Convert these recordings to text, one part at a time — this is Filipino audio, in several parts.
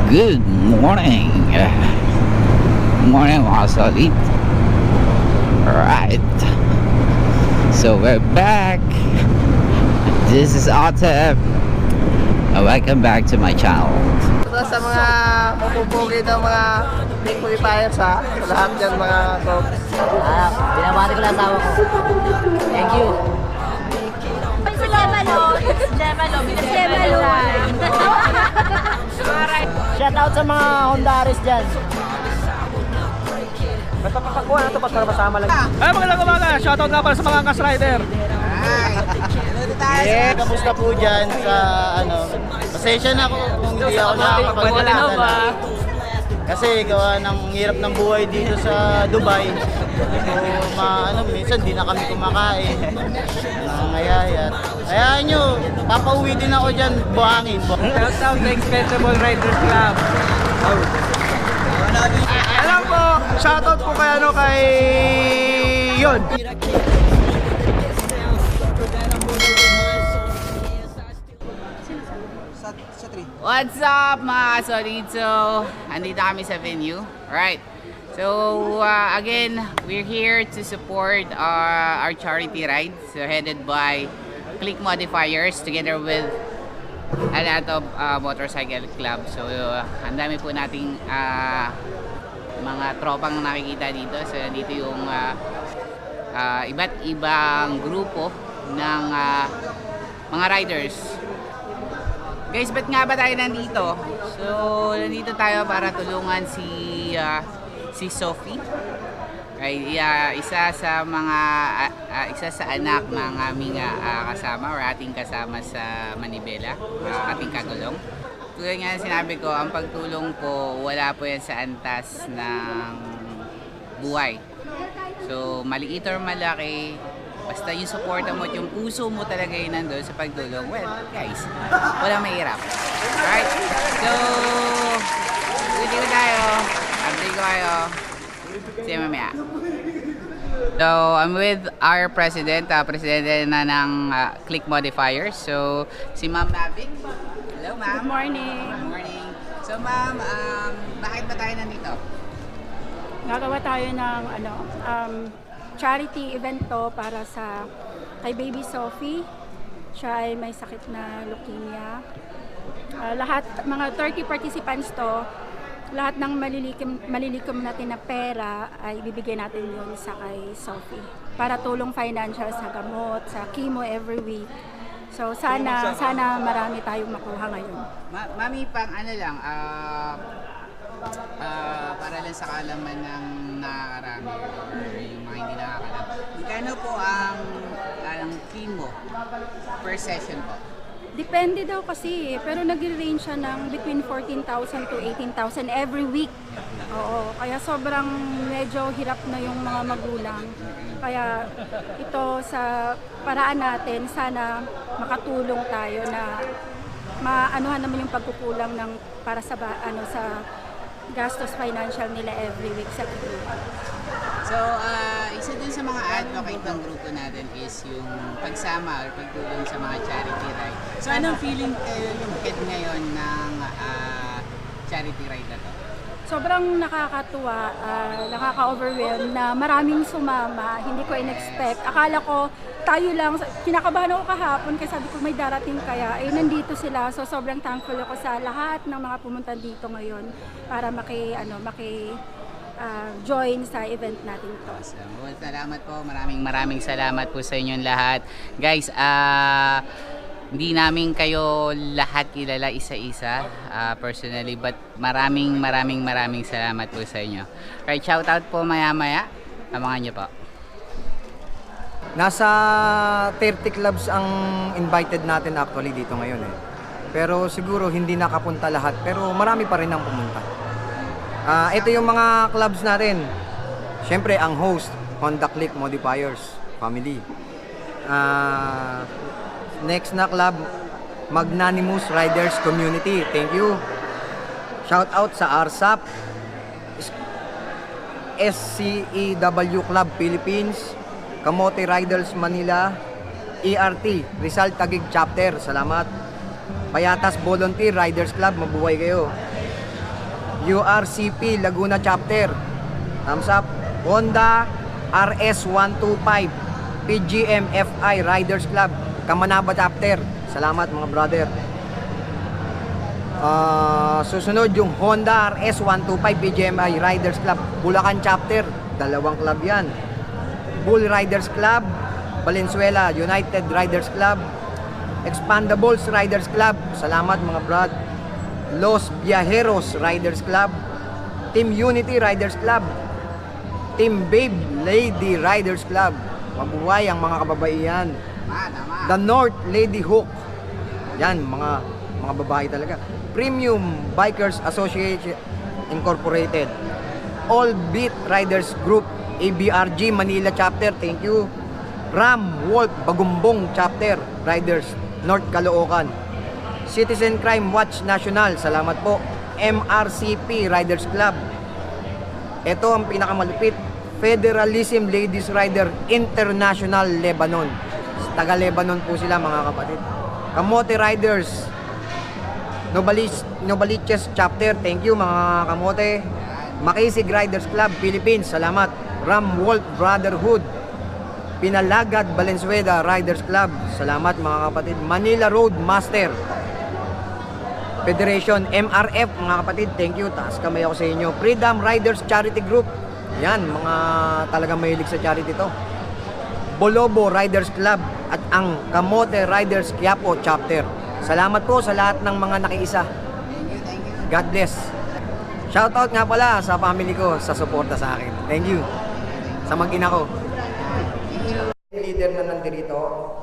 Good morning. Morning mga solid. Alright. So we're back. This is Otep. Welcome back to my channel. Ito sa mga mapupugi ng mga purifiers ha. Sa lahat dyan mga folks. Binabati ko lang asawa ko. Thank you. Shout out sa mga Hondaris dyan. Basta papakuha na ito para masama lang. Ay, magandang umaga. Shoutout nga pala sa mga kas-rider. Yeah, kamusta po dyan sa pasensya na ako kung hindi ako nakakapagpagdala. Kasi gawa ng hirap ng buhay dito sa Dubai. So, minsan di na kami kumakain. Nangangayayat. Hayaan nyo, papauwi din ako dyan, buhangin. Shout out sa Expensible Riders Club. Alam po, shoutout po kay Yon. What's up mga solid? So, andito kami sa venue. Right. So, again, we're here to support our charity ride. So, headed by Click Modifiers together with a lot of motorcycle club. So, ang dami po nating mga tropang nakikita dito. So, dito yung iba't ibang grupo ng mga riders. Guys, ba't nga ba tayo nandito? So, nandito tayo para tulungan si Sophie. Ay, isa sa anak ng aming kasama or ating kasama sa Manibela, ating kagulong. Tulad nga sinabi ko, ang pagtulong po, wala po yan sa antas ng buhay. So, maliit or malaki, basta yung supporta mo at yung puso mo talaga yun nandun sa pagtulong. Well, guys, walang mahirap. Alright? So, ulitin ko tayo. Update ko kayo. See you mamaya. So, I'm with our president. Presidente na ng Click Modifiers. So, si Ma'am Mavic. Hello, Ma'am. Good morning. Good morning. So, Ma'am, bakit ba tayo nandito? Gagawa tayo ng charity event to para kay baby Sophie. Siya ay may sakit na leukemia. Lahat, mga 30 participants to, lahat ng malilikom natin na pera ay ibibigay natin yun sa kay Sophie. Para tulong financial sa gamot, sa chemo every week. So sana marami tayong makuha ngayon. Mami, pang para lang sa kaalaman ng nakakarami yung mga hindi nakakalam. Kano po ang chemo per session po? Depende daw kasi, pero nag-range siya ng between 14,000 to 18,000 every week. Oo, kaya sobrang medyo hirap na yung mga magulang. Kaya ito sa paraan natin, sana makatulong tayo na maanuhan naman yung pagkukulang ng para sa gastos financial nila every week sa grupo. So, isa din sa mga advocate ng grupo natin is yung pagsama or pagtulong sa mga charity ride. So, anong feeling kayo yung head ngayon ng charity ride na to? Sobrang nakakatuwa, nakaka-overwhelm na maraming sumama, hindi ko in-expect. Akala ko tayo lang, kinakabahan ako kahapon kasi sabi ko may darating kaya, nandito sila. So sobrang thankful ako sa lahat ng mga pumunta dito ngayon para join sa event natin ito. Awesome. Well, salamat po, maraming salamat po sa inyong lahat. Guys, hindi namin kayo lahat kilala isa-isa personally, but maraming salamat po sa inyo. Right, shout out po maya-maya. Abangan nyo po. Nasa 30 clubs ang invited natin actually dito ngayon eh. Pero siguro hindi nakapunta lahat, pero marami pa rin ang pumunta. Ito yung mga clubs natin. Siyempre ang host, Honda Click Modifiers Family. Next na club, Magnanimous Riders Community. Thank you. Shout out sa RSAP, SCEW Club Philippines, Kamote Riders Manila, ERT, Rizal Taguig Chapter. Salamat. Payatas Volunteer Riders Club, mabuhay kayo. URCP Laguna Chapter. Thumbs up. Honda RS125 PGM FI Riders Club Kamanaba Chapter. Salamat mga brother. Susunod yung Honda RS125 PGMI Riders Club Bulacan Chapter. Dalawang club yan. Bull Riders Club Valenzuela United Riders Club Expandables Riders Club. Salamat mga brad. Los Viajeros Riders Club, Team Unity Riders Club, Team Babe Lady Riders Club. Mabuhay ang mga kababaihan. The North Lady Hook. Yan, mga babae talaga. Premium Bikers Association Incorporated. All Beat Riders Group, ABRG Manila Chapter. Thank you. Ram Wolf Bagumbong Chapter Riders North Caloocan. Citizen Crime Watch National. Salamat po. MRCP Riders Club. Ito ang pinakamalupit. Federalism Ladies Rider International Lebanon. Taga Lebanon po sila mga kapatid. Kamote Riders Novaliches Chapter. Thank you mga kamote. Makisig Riders Club Philippines. Salamat. Ram Wolf Brotherhood Pinalagad Valenzuela Riders Club. Salamat mga kapatid. Manila Road Master Federation MRF mga kapatid. Thank you. Taas kamay ako sa inyo. Freedom Riders Charity Group. Yan, mga talagang mahilig sa charity to. Bolobo Riders Club at ang Kamote Riders Quiapo Chapter. Salamat po sa lahat ng mga nakiisa. God bless. Shoutout nga pala sa family ko sa suporta sa akin. Thank you. Sa mag-ina ko. Leader na nandito,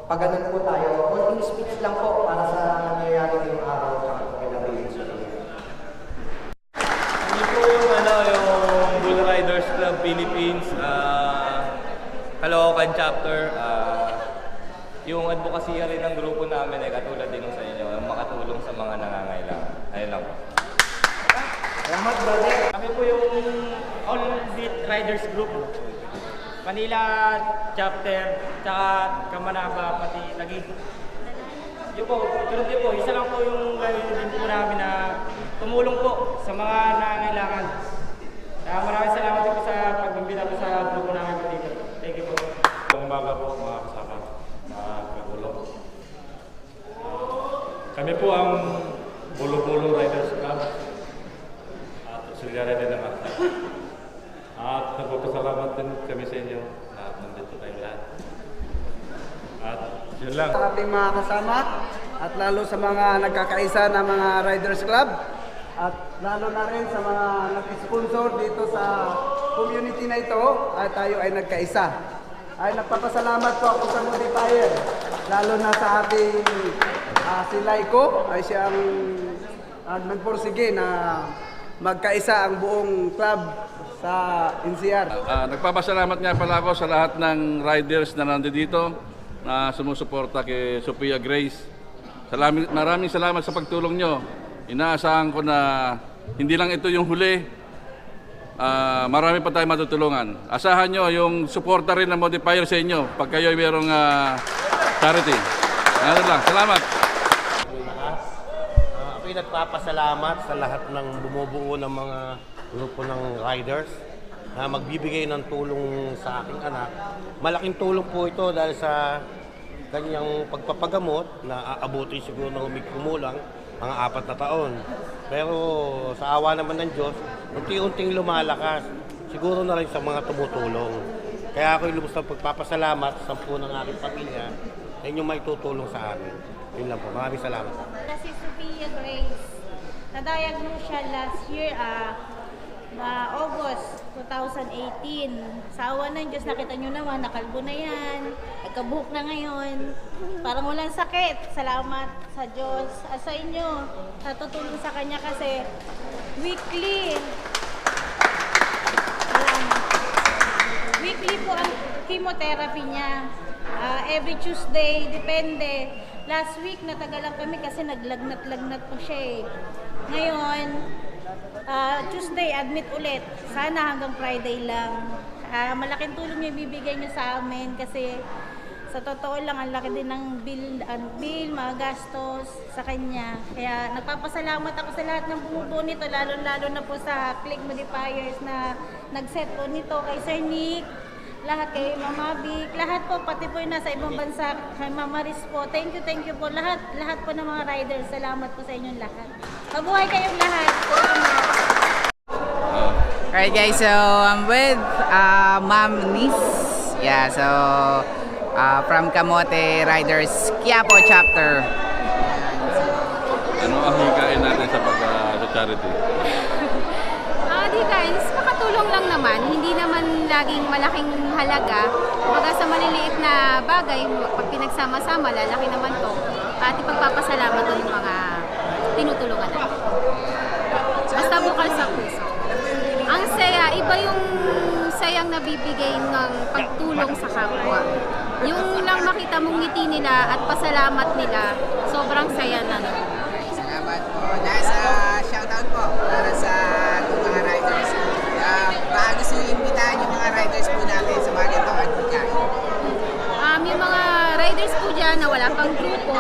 pag ganun po tayo, konting speech lang po para sa nangyayari ngayong araw. Hindi po yung Bull Riders Club Philippines, Caloocan Chapter, yung advokasya rin ng grupo namin ay katulad din sa inyo, makatulong sa mga nangangailangan. Ayun lang po. Salamat, brother. Kami po yung All Beat Riders Group, Manila Chapter, tsaka Kamanaba, pati Taguig. Yun po, tulad din po, isa lang po yung gawin din po namin na tumulong po sa mga nangangailangan. Maraming salamat po sa pag-imbita po sa grupo namin po dito. Thank you po. Magandang umaga po mga kasama, mga katulong. Kami po ang Bulo-Bulo Riders Club at solidarity din naman. At nagpapasalamat din kami sa inyo na nandito tayong lahat. At yun lang. Sa ating mga kasama at lalo sa mga nagkakaisa ng mga Riders Club at lalo na rin sa mga nag-sponsor dito sa community na ito at tayo ay nagkaisa. Ay nagpapasalamat po ako sa modifier, lalo na sa ating si Laiko ay siyang nagporsige na magkaisa ang buong club sa NCR. Nagpapasalamat nga pala ako sa lahat ng riders na nandito na sumusuporta kay Sofia Grace. Maraming salamat sa pagtulong nyo. Inaasahan ko na hindi lang ito yung huli. Marami pa tayong matutulungan. Asahan nyo yung suporta rin ng modifier sa inyo pag kayo mayroong charity. Ano lang, salamat. Ako'y nagpapasalamat sa lahat ng bumubuo ng mga grupo ng riders na magbibigay ng tulong sa aking anak. Malaking tulong po ito dahil sa kanyang pagpapagamot na aabutin siguro ng kumulang mga 4 na taon. Pero sa awa naman ng Diyos, unti-unting lumalakas. Siguro na rin sa mga tumutulong. Kaya ako'y lubos ng pagpapasalamat sa po ng aking pamilya na inyong may tutulong sa amin. Yun lang po. Maraming salamat. Si Sofia Grace, nadiagnose siya last year, August 2018. Sa awa ng Diyos, nakita nyo naman, nakalbo na yan, nagkabuhok na ngayon. Parang walang sakit. Salamat sa Diyos. At sa inyo, natutulong sa kanya kasi weekly. Weekly po ang chemotherapy niya. Every Tuesday, depende. Last week, natagalan kami kasi naglagnat-lagnat po siya eh. Ngayon, Tuesday, admit ulit. Sana hanggang Friday lang. Malaking tulong yung bibigay niyo sa amin kasi Sa totoo lang, ang laki din ng bill, mga gastos sa kanya. Kaya nagpapasalamat ako sa lahat ng bumubuo nito, lalo na po sa click modifiers na nag-set po nito, kay Sir Nick, lahat kay Mama Vic, lahat po, pati po yung nasa ibang bansa, kay Mama Riz po. Thank you po. Lahat po ng mga riders, salamat po sa inyong lahat. Mabuhay kayong lahat. Alright guys, so I'm with Ma'am Nis. Yeah, so from Kamote Riders Quiapo chapter. Ano ang hikain natin sa charity? Di guys, makatulong lang naman. Hindi naman laging malaking halaga. Kumbaga sa maliliit na bagay, pag pinagsama-sama, lalaki naman to. At ipagpapasalamat ko yung mga tinutulungan natin. Basta bukal sa puso. Ang saya, iba yung sayang nabibigay ng pagtulong sa kapwa. Yung lang makita mong ngiti nila at pasalamat nila, sobrang saya na. Salamat po. Nasa shoutout po para sa mga riders. Baka gusto nyo imbitahan yung mga riders po natin sa mga ganito at pagkain. Yung mga riders po dyan na wala pang grupo,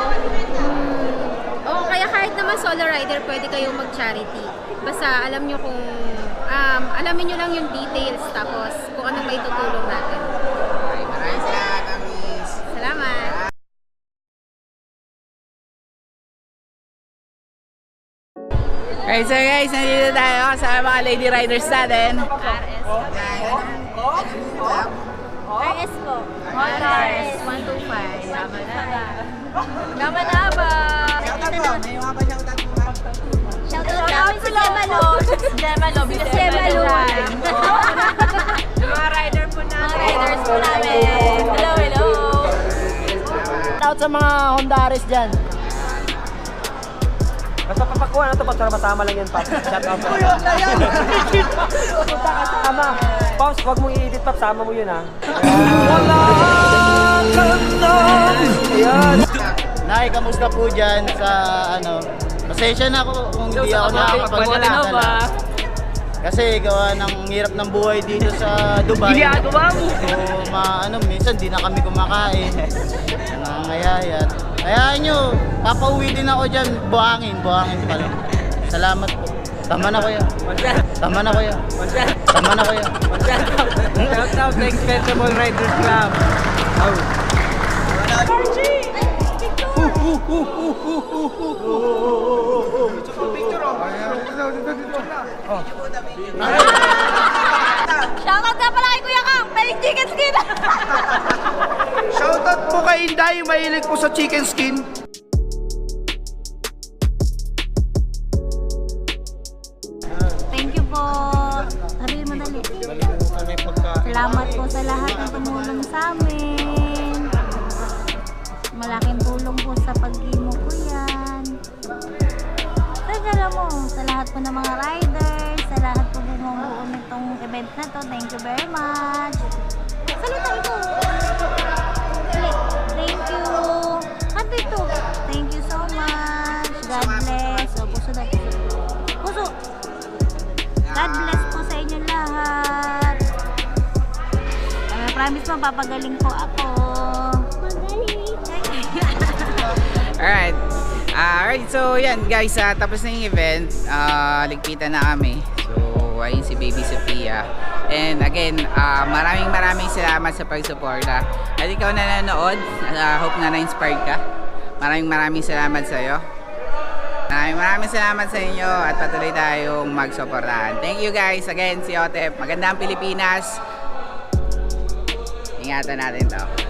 o kaya kahit naman solo rider, pwede kayong mag-charity. Basta alam nyo kung, alamin nyo lang yung details tapos kung anong may tutulong natin. Maraming salamat, Amis. Salamat! Okay, so guys, nandito tayo sa mga lady riders natin. RS po. RS 125. Gamanaba. Shoutout po. May mga pa shoutout po ba? Shoutout namin si Gemalo. Gemalo. Gemalo. Mga rider po namin. Mga riders po namin. Hello. Shoutout sa mga Hondares dyan. Basta papakuha na ito, pag masama lang yan, Paps. Shout out. Punta ka sama. Paps, huwag mong i-edit, Paps. Sama mo yun, ha? Wala ka na. Nay, kamusta po dyan sa pasensya na ako kung hindi ako nakakapagpagdala. Kasi gawa ng hirap ng buhay dito sa Dubai. Ginagawa mo. So, minsan di na kami kumakain. Nangangayayat. Kaya nyo, papauwi din ako dyan, buhangin pa lang. Salamat po. Tama na kuya. Tama na kuya. Shout out to Expensible Riders Club. Shoutout ka pala kay Kuya Kang. Pelik chicken skin. Shoutout po kay Inday, mahilig po sa chicken skin. Thank you po. Sabihin mo dali. Salamat po sa lahat ng tumulong sa amin. Malaking tulong po sa pag-imo ko yan. Alam mo, sa lahat po ng mga riders, sa lahat po bumubuo nitong event na to, thank you very much. Salutan po. Thank you. Ano ito? Thank you so much. God bless. O, puso na puso. God bless po sa inyo lahat. Promise mo, papagaling po ako. Magaling. Alright. Alright, so yan guys, tapos na yung event. Ligpitan na kami. So, ayun si Baby Sofia. And again, maraming salamat sa pagsuporta. At ikaw na nanood, hope na na-inspired ka. Maraming salamat sa iyo. Maraming salamat sa inyo at patuloy tayong magsuportahan. Thank you guys. Again, si Otep. Magandang Pilipinas. Ingatan natin to.